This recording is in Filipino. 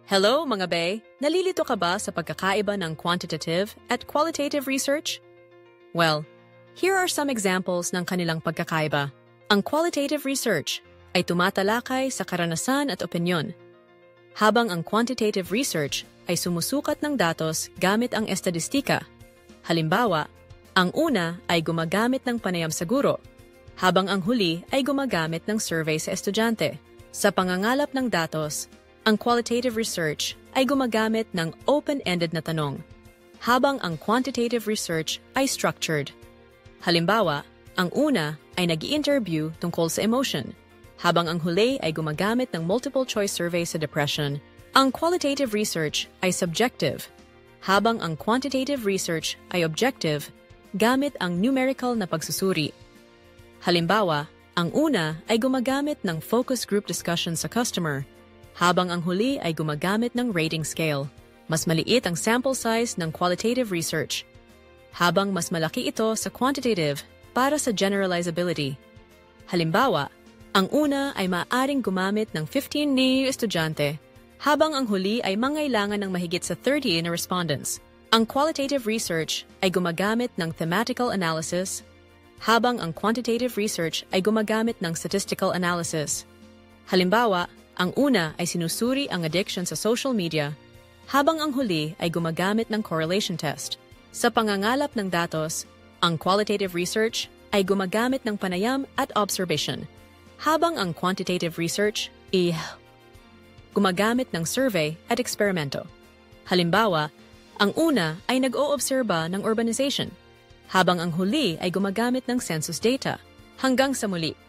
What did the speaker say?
Hello mga bay! Nalilito ka ba sa pagkakaiba ng quantitative at qualitative research? Well, here are some examples ng kanilang pagkakaiba. Ang qualitative research ay tumatalakay sa karanasan at opinyon, habang ang quantitative research ay sumusukat ng datos gamit ang estadistika. Halimbawa, ang una ay gumagamit ng panayam sa guro, habang ang huli ay gumagamit ng survey sa estudyante. Sa pangangalap ng datos, ang qualitative research ay gumagamit ng open-ended na tanong, habang ang quantitative research ay structured. Halimbawa, ang una ay nag-i-interview tungkol sa emotion, habang ang huli ay gumagamit ng multiple-choice survey sa depression. Ang qualitative research ay subjective, habang ang quantitative research ay objective gamit ang numerical na pagsusuri. Halimbawa, ang una ay gumagamit ng focus group discussion sa customer, habang ang huli ay gumagamit ng rating scale. Mas maliit ang sample size ng qualitative research, habang mas malaki ito sa quantitative para sa generalizability. Halimbawa, ang una ay maaaring gumamit ng 15 ni estudyante, habang ang huli ay mangailangan ng mahigit sa 30 na respondents. Ang qualitative research ay gumagamit ng thematical analysis, habang ang quantitative research ay gumagamit ng statistical analysis. Halimbawa, ang una ay sinusuri ang addiction sa social media, habang ang huli ay gumagamit ng correlation test. Sa pangangalap ng datos, ang qualitative research ay gumagamit ng panayam at observation, habang ang quantitative research ay gumagamit ng survey at eksperimento. Halimbawa, ang una ay nag-oobserba ng urbanization, habang ang huli ay gumagamit ng census data. Hanggang sa muli!